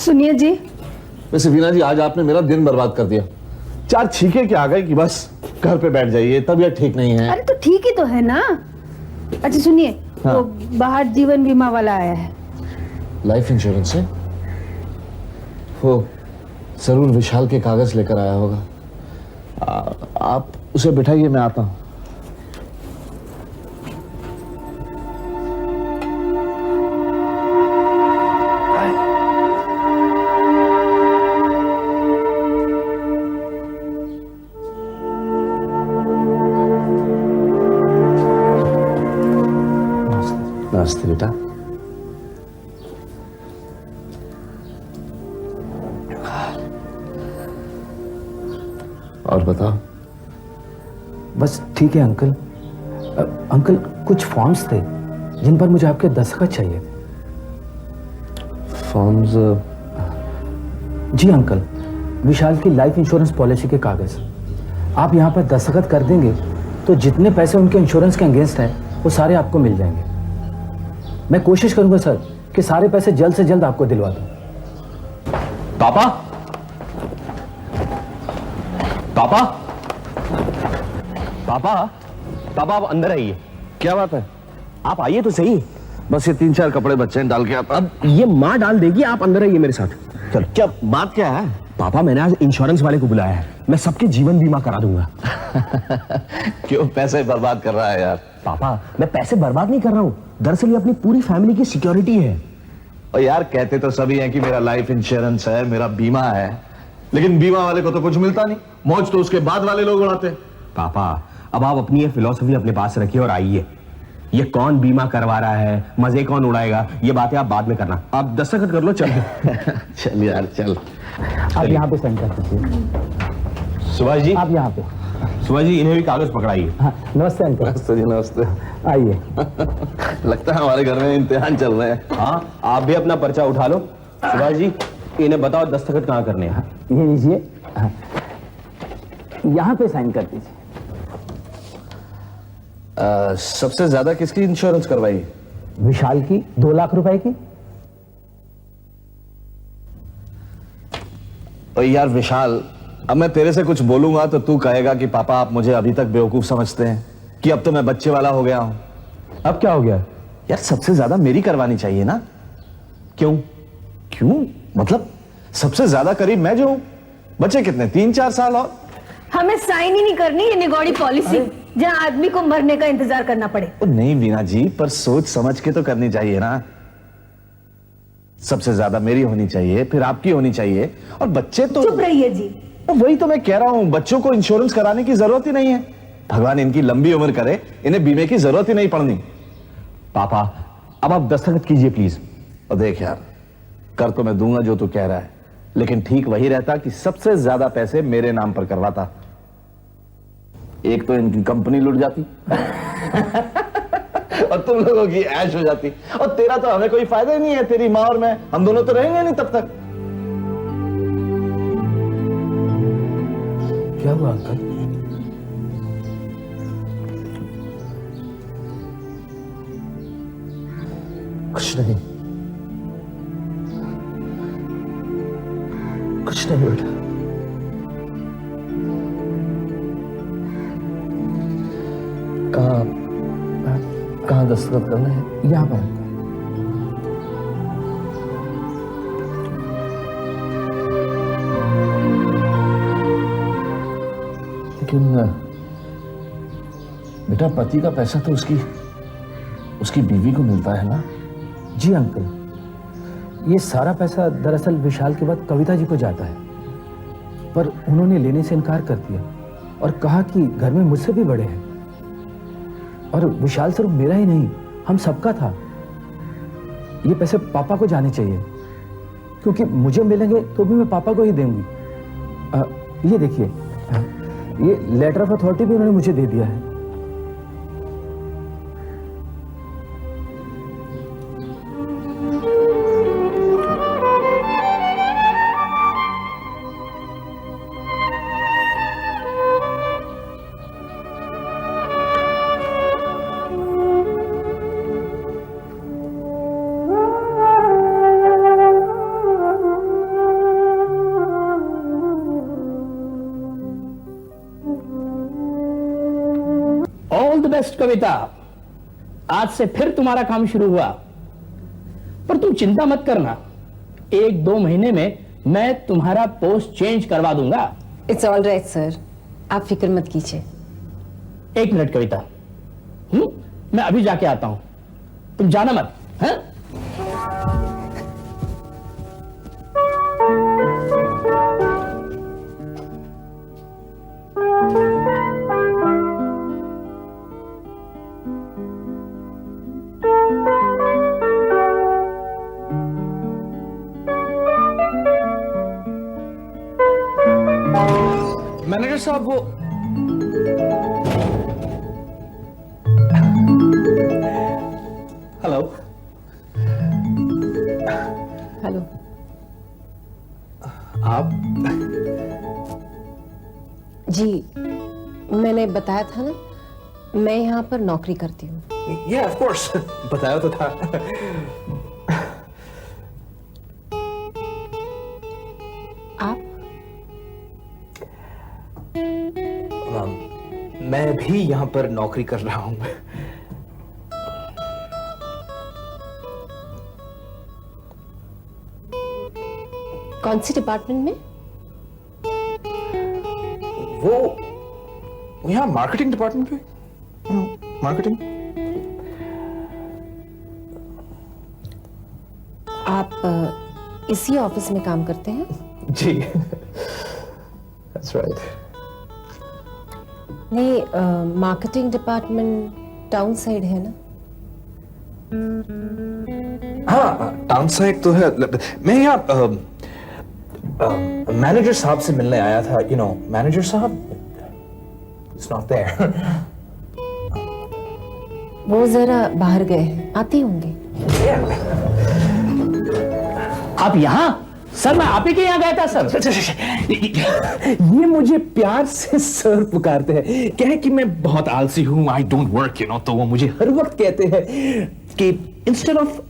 सुनिए जी। वैसे वीना जी, आज आपने मेरा दिन बर्बाद कर दिया। 4 छींके के आ गए कि बस घर पे बैठ जाइए, तबीयत ठीक नहीं है। अरे तो ठीक ही तो है ना। अच्छा सुनिए, हाँ। वो बाहर जीवन बीमा वाला आया है। लाइफ इंश्योरेंस है? वो जरूर विशाल के कागज लेकर आया होगा। आप उसे बिठाइए, मैं आता हूं। नमस्ते बेटा। और बताओ। बस ठीक है अंकल। अंकल, कुछ फॉर्म्स थे जिन पर मुझे आपके दस्तखत चाहिए। फॉर्म्स? जी अंकल, विशाल की लाइफ इंश्योरेंस पॉलिसी के कागज। आप यहाँ पर दस्तखत कर देंगे तो जितने पैसे उनके इंश्योरेंस के अगेंस्ट हैं वो सारे आपको मिल जाएंगे। मैं कोशिश करूंगा सर कि सारे पैसे जल्द से जल्द आपको दिलवा दूं। पापा, पापा, पापा, पापा आप अंदर आइए। क्या बात है? आप आइए तो सही। बस ये 3-4 कपड़े बच्चे डाल के आता। अब ये माँ डाल देगी, आप अंदर आइए मेरे साथ। चलो। क्या बात क्या है? पापा, मैंने आज इंश्योरेंस वाले को बुलाया है, मैं सबके जीवन बीमा करा दूंगा। क्यों पैसे बर्बाद कर रहा है यार? पापा, मैं पैसे बर्बाद नहीं कर रहा हूँ, दरअसल ये अपनी पूरी फैमिली की सिक्योरिटी है। और यार कहते तो सभी हैं कि मेरा लाइफ इंश्योरेंस है, मेरा बीमा है, लेकिन बीमा वाले को तो कुछ मिलता नहीं। मौज तो उसके बाद वाले लोग उड़ाते। पापा, अब आप अपनी ये फिलॉसफी अपने पास रखिए और आइए। ये कौन बीमा करवा रहा है, मजे कौन उड़ाएगा, ये बातें आप बाद में करना। आप दस्तखत कर लो, चल। चल यार चल। आप यहाँ पे साइन कर दीजिए। सुभाष जी, आप यहाँ पे। सुभाष जी, इन्हें भी कागज पकड़ाइए। हाँ, नमस्ते अंकल। नमस्ते जी, नमस्ते। आइए। लगता है हमारे घर में इम्तिहान चल रहे हैं। हाँ, आप भी अपना पर्चा उठा लो। सुभाष जी, इन्हें बताओ दस्तखत कहाँ करने हैं। ये लीजिए, यहाँ पे साइन कर दीजिए। सबसे ज्यादा किसकी इंश्योरेंस करवाई? विशाल की 2 लाख रुपए की। और यार विशाल, अब मैं तेरे से कुछ बोलूंगा तो तू कहेगा कि पापा आप मुझे अभी तक बेवकूफ समझते हैं, कि अब तो मैं बच्चे वाला हो गया हूं। अब क्या हो गया? यार सबसे ज्यादा मेरी करवानी चाहिए ना। क्यों? क्यों मतलब सबसे ज्यादा करीब मैं जो हूं। बच्चे कितने, 3-4 साल और। हमें साइन ही नहीं करनी ये निगौड़ी पॉलिसी जहाँ आदमी को मरने का इंतजार करना पड़े। ओ नहीं वीना जी, पर सोच समझ के तो करनी चाहिए ना। सबसे ज्यादा मेरी होनी चाहिए, फिर आपकी होनी चाहिए, और बच्चे तो। चुप रहिए जी। वही तो मैं कह रहा हूं, बच्चों को इंश्योरेंस कराने की जरूरत ही नहीं है। भगवान इनकी लंबी उम्र करे, इन्हें बीमे की जरूरत ही नहीं पड़नी। पापा, अब आप दस्तखत कीजिए प्लीज। और देख यार, कर तो मैं दूंगा जो तू कह रहा है, लेकिन ठीक वही रहता कि सबसे ज्यादा पैसे मेरे नाम पर करवाता। एक तो इनकी कंपनी लुट जाती और तुम लोगों की ऐश हो जाती, और तेरा तो हमें कोई फायदा ही नहीं है। तेरी माँ और मैं, हम दोनों तो रहेंगे नहीं तब तक। क्या हुआ अंकल? कुछ नहीं, कुछ नहीं बेटा। कहाँ दस्तखत करना है? यहाँ पर। लेकिन बेटा, पति का पैसा तो उसकी बीवी को मिलता है ना? जी अंकल, ये सारा पैसा दरअसल विशाल के बाद कविता जी को जाता है, पर उन्होंने लेने से इनकार कर दिया और कहा कि घर में मुझसे भी बड़े हैं, और विशाल सिर्फ मेरा ही नहीं, हम सबका था। ये पैसे पापा को जाने चाहिए, क्योंकि मुझे मिलेंगे तो भी मैं पापा को ही दूंगी। ये देखिए, ये लेटर ऑफ अथॉरिटी भी उन्होंने मुझे दे दिया है। ऑल द बेस्ट कविता, आज से फिर तुम्हारा काम शुरू हुआ। पर तुम चिंता मत करना, 1-2 महीने में मैं तुम्हारा पोस्ट चेंज करवा दूंगा। इट्स ऑल राइट सर, आप फिक्र मत कीजिए। 1 मिनट कविता, मैं अभी जाके आता हूं, तुम जाना मत, हैं? मैनेजर साहब वो हेलो हेलो। आप जी, मैंने बताया था ना, मैं यहाँ पर नौकरी करती हूँ। ये ऑफ कोर्स बताया तो था। आप? मैं भी यहाँ पर नौकरी कर रहा हूँ। कौन सी डिपार्टमेंट में? वो यहाँ मार्केटिंग डिपार्टमेंट पे। मार्केटिंग। आप इसी ऑफिस में काम करते हैं? जी that's right. नहीं, मार्केटिंग डिपार्टमेंट टाउन साइड है ना? हाँ, टाउन साइड तो है। मैं यहाँ मैनेजर साहब से मिलने आया था। यू नो, मैनेजर साहब इट्स नॉट देयर। वो जरा बाहर गए हैं, आती होंगे। आप यहाँ? सर मैं आप ही के यहाँ गया था सर। ये मुझे प्यार से सर पुकारते हैं। क्या है कि मैं बहुत आलसी हूँ, I don't work, you know, तो वो मुझे हर वक्त कहते हैं कि इंस्टेड ऑफ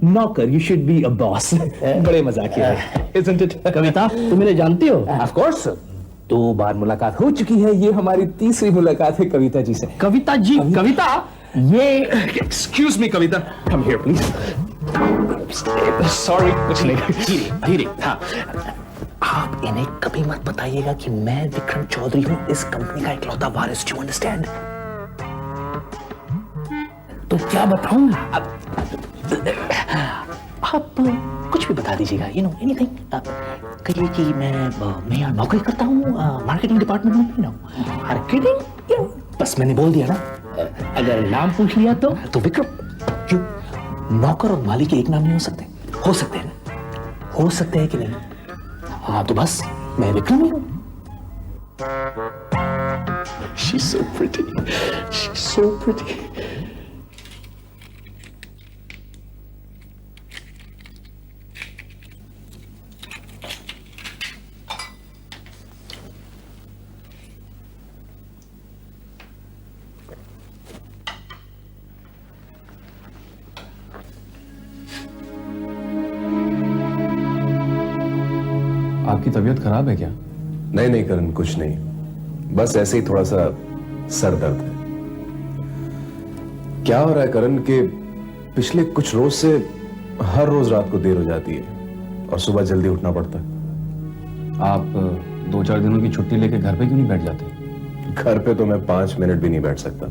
नौकर you should be a boss. बड़े मजाकिया है, isn't it? कविता, तुम इन्हें जानती हो? ऑफ कोर्स, 2 बार मुलाकात हो चुकी है। ये हमारी 3री मुलाकात है कविता जी से। कविता जी, कविता, ये excuse me Kavita, come here please. Sorry, कुछ नहीं। धीरे धीरे। हाँ, आप इन्हें कभी मत बताइएगा कि मैं विक्रम चौधरी हूँ, इस कंपनी का इकलौता वारिस। Do you understand? तो क्या बताऊं? आप कुछ भी बता दीजिएगा, यू नो, एनीथिंग। कहिए कि मैं यहाँ नौकरी करता हूँ मार्केटिंग डिपार्टमेंट में। यू नो, मार्केटिंग, बस मैंने बोल दिया ना। अगर नाम पूछ लिया तो विक्रम, क्यों नौकर और मालिक एक नाम नहीं हो सकते? हो सकते हैं ना? हो सकते हैं कि नहीं? हाँ, तो बस मैं विक्रम ही हूँ। She's so pretty. She's so pretty. आपकी तबीयत खराब है क्या? नहीं नहीं करण, कुछ नहीं, बस ऐसे ही थोड़ा सा सर दर्द है। क्या हो रहा है करण कि पिछले कुछ रोज से हर रोज रात को देर हो जाती है और सुबह जल्दी उठना पड़ता है। आप 2-4 दिनों की छुट्टी लेके घर पे क्यों नहीं बैठ जाते? घर पे तो मैं 5 मिनट भी नहीं बैठ सकता।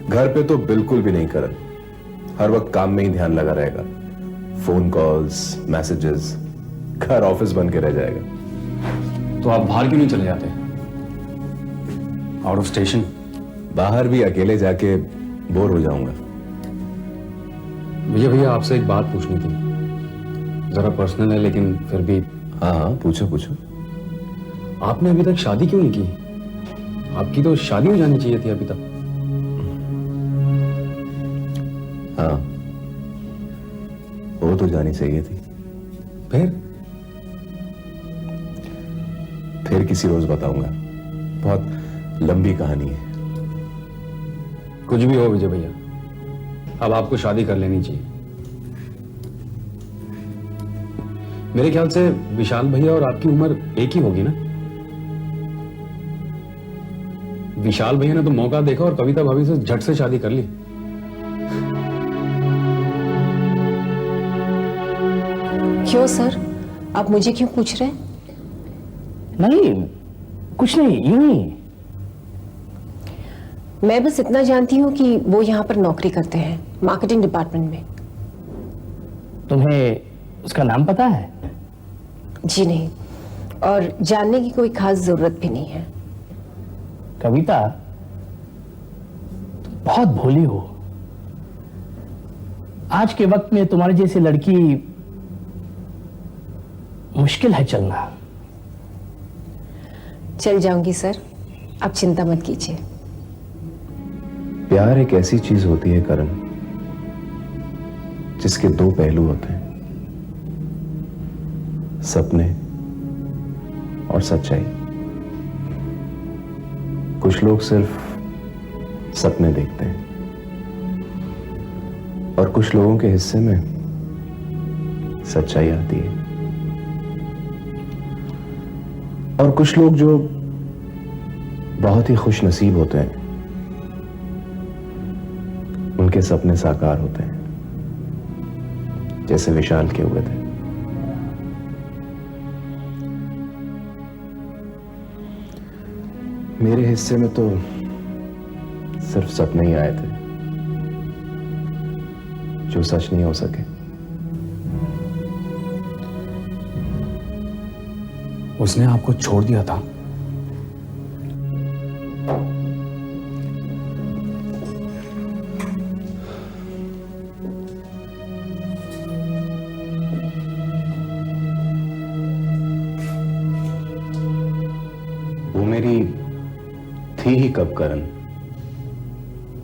घर पे तो बिल्कुल भी नहीं करण, हर वक्त काम में ही ध्यान लगा रहेगा। फोन कॉल्स, मैसेजेस, घर ऑफिस बन के रह जाएगा। तो आप बाहर क्यों नहीं चले जाते? Out of station? बाहर भी अकेले जाके बोर हो जाऊंगा। भैया आपसे एक बात पूछनी थी, जरा पर्सनल है लेकिन फिर भी। हाँ हाँ, पूछो पूछो। आपने अभी तक शादी क्यों नहीं की? आपकी तो शादी हो जानी चाहिए थी अभी तक। हाँ, हो तो जानी चाहिए थी। फिर किसी रोज बताऊंगा, बहुत लंबी कहानी है। कुछ भी हो विजय भैया, अब आपको शादी कर लेनी चाहिए। मेरे ख्याल से विशाल भैया और आपकी उम्र एक ही होगी ना? विशाल भैया ने तो मौका देखा और कविता भाभी से झट से शादी कर ली। क्यों सर, आप मुझे क्यों पूछ रहे हैं? नहीं, कुछ नहीं, यूं ही। मैं बस इतना जानती हूँ कि वो यहाँ पर नौकरी करते हैं, मार्केटिंग डिपार्टमेंट में। तुम्हें उसका नाम पता है? जी नहीं, और जानने की कोई खास जरूरत भी नहीं है। कविता, तुम बहुत भोली हो। आज के वक्त में तुम्हारी जैसी लड़की मुश्किल है चलना। चल जाऊंगी सर, आप चिंता मत कीजिए। प्यार एक ऐसी चीज होती है करण, जिसके दो पहलू होते हैं, सपने और सच्चाई। कुछ लोग सिर्फ सपने देखते हैं और कुछ लोगों के हिस्से में सच्चाई आती है। और कुछ लोग जो बहुत ही खुश नसीब होते हैं, उनके सपने साकार होते हैं, जैसे विशाल के हुए थे। मेरे हिस्से में तो सिर्फ सपने ही आए थे जो सच नहीं हो सके। उसने आपको छोड़ दिया था? वो मेरी थी ही कब करण,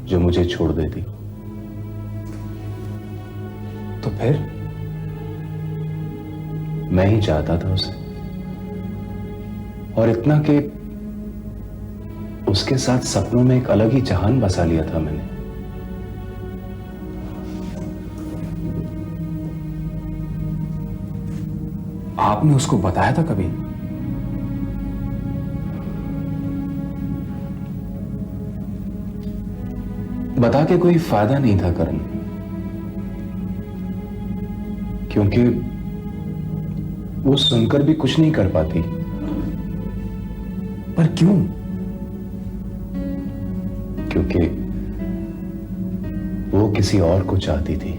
जो मुझे छोड़ देती। तो फिर? मैं ही चाहता था उसे, और इतना कि उसके साथ सपनों में एक अलग ही जहान बसा लिया था मैंने। आपने उसको बताया था कभी? बता के कोई फायदा नहीं था करण, क्योंकि वो सुनकर भी कुछ नहीं कर पाती। पर क्यों? क्योंकि वो किसी और को चाहती थी,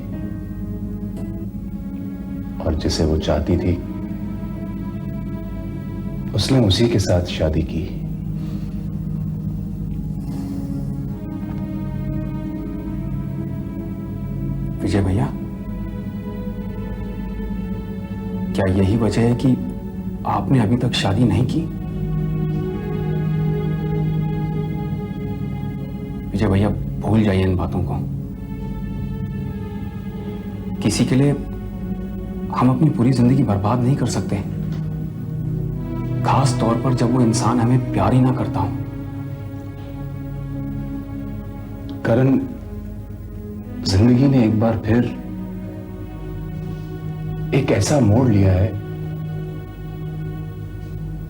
और जिसे वो चाहती थी उसने उसी के साथ शादी की। विजय भैया, क्या यही वजह है कि आपने अभी तक शादी नहीं की? विजय भैया, भूल जाइए इन बातों को। किसी के लिए हम अपनी पूरी जिंदगी बर्बाद नहीं कर सकते, खास तौर पर जब वो इंसान हमें प्यार ही ना करता हो। करण, जिंदगी ने एक बार फिर एक ऐसा मोड़ लिया है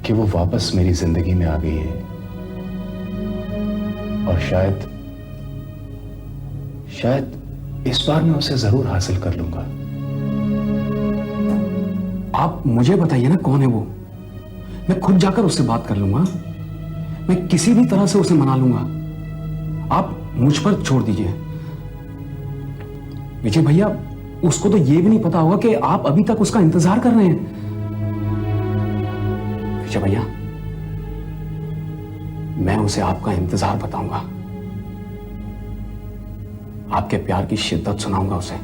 कि वो वापस मेरी जिंदगी में आ गई है, और शायद इस बार मैं उसे जरूर हासिल कर लूंगा। आप मुझे बताइए ना, कौन है वो? मैं खुद जाकर उससे बात कर लूंगा। मैं किसी भी तरह से उसे मना लूंगा। आप मुझ पर छोड़ दीजिए। विजय भैया, उसको तो ये भी नहीं पता होगा कि आप अभी तक उसका इंतजार कर रहे हैं। विजय भैया, मैं उसे आपका इंतजार बताऊंगा, आपके प्यार की शिद्दत सुनाऊंगा उसे।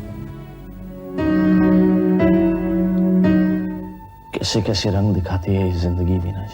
कैसे कैसे रंग दिखाती है ये जिंदगी भी ना।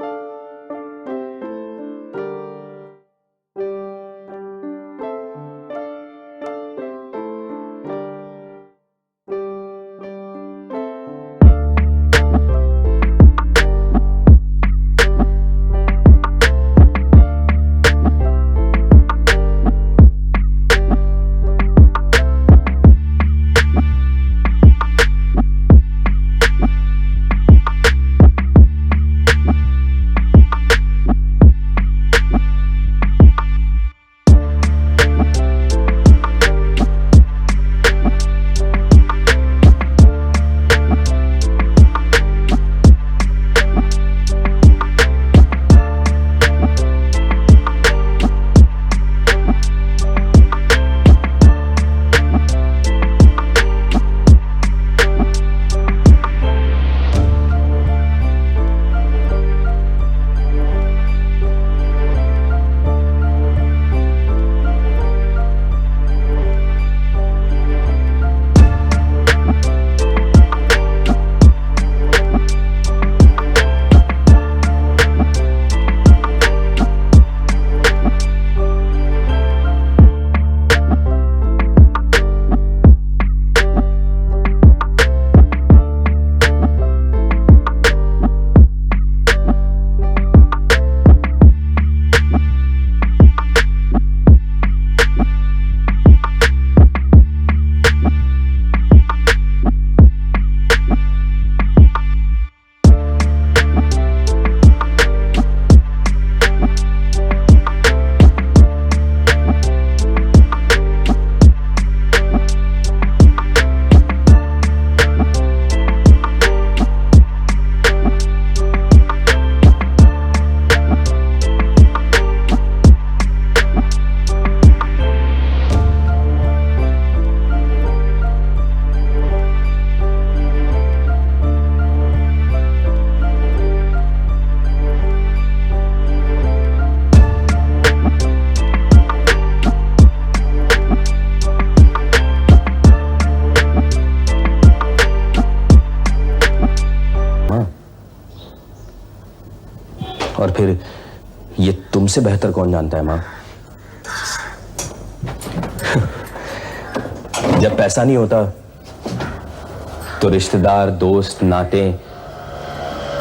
ये तुमसे बेहतर कौन जानता है मां? जब पैसा नहीं होता तो रिश्तेदार, दोस्त, नाते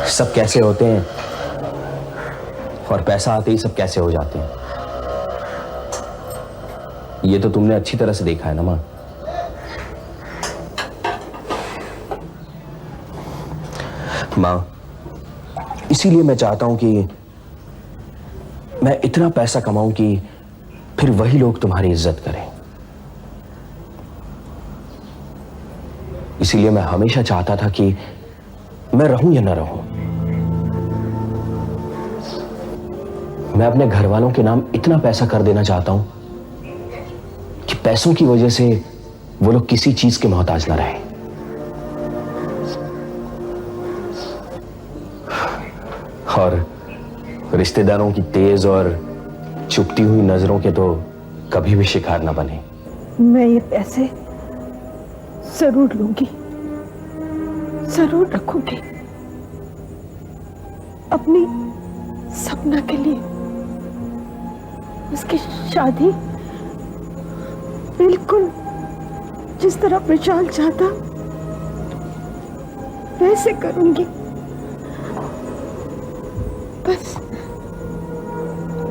सब कैसे होते हैं, और पैसा आते ही सब कैसे हो जाते हैं, ये तो तुमने अच्छी तरह से देखा है ना मां। मां, इसीलिए मैं चाहता हूं कि मैं इतना पैसा कमाऊं कि फिर वही लोग तुम्हारी इज्जत करें। इसीलिए मैं हमेशा चाहता था कि मैं रहूं या ना रहूं, मैं अपने घर वालों के नाम इतना पैसा कर देना चाहता हूं कि पैसों की वजह से वो लोग किसी चीज के मोहताज ना रहे। और रिश्तेदारों की तेज और चुपती हुई नजरों के तो कभी भी शिकार ना बने। मैं ये पैसे जरूर लूंगी, जरूर रखूंगी अपनी सपना के लिए। उसकी शादी बिल्कुल जिस तरह विशाल चाहता वैसे करूंगी। बस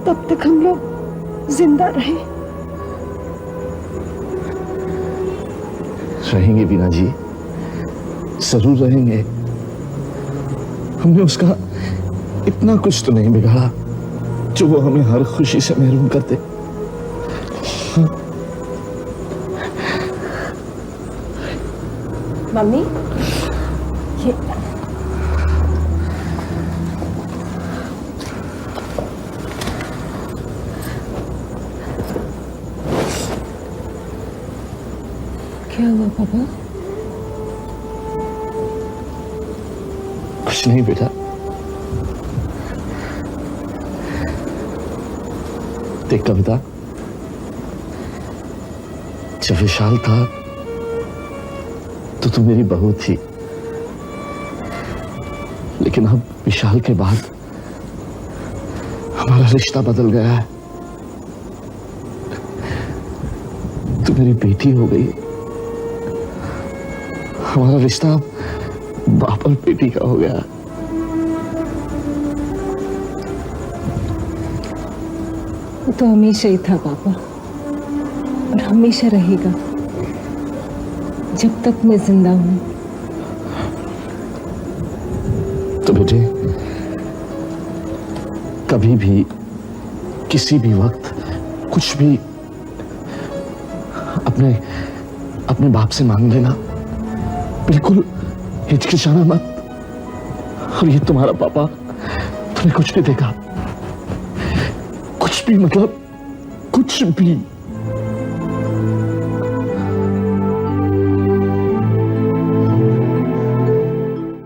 तब तक हम लोग जिंदा रहें। रहेंगे बीना जी, जरूर रहेंगे। हमने उसका इतना कुछ तो नहीं बिगाड़ा जो वो हमें हर खुशी से महरूम करते। मम्मी, ये क्या हुआ पापा? कुछ नहीं बेटा, देख कविता, जब विशाल था तो तू मेरी बहू थी, लेकिन अब विशाल के बाद हमारा रिश्ता बदल गया है। तू मेरी बेटी हो गई, हमारा रिश्ता बाप और बेटी का हो गया। वो तो हमेशा ही था पापा, और हमेशा रहेगा जब तक मैं जिंदा हूं। तो बेटे, कभी भी किसी भी वक्त कुछ भी अपने बाप से मांग लेना, बिल्कुल हिचकिचाना मत। और ये तुम्हारा पापा तुम्हें कुछ भी देगा, कुछ भी, मतलब कुछ भी।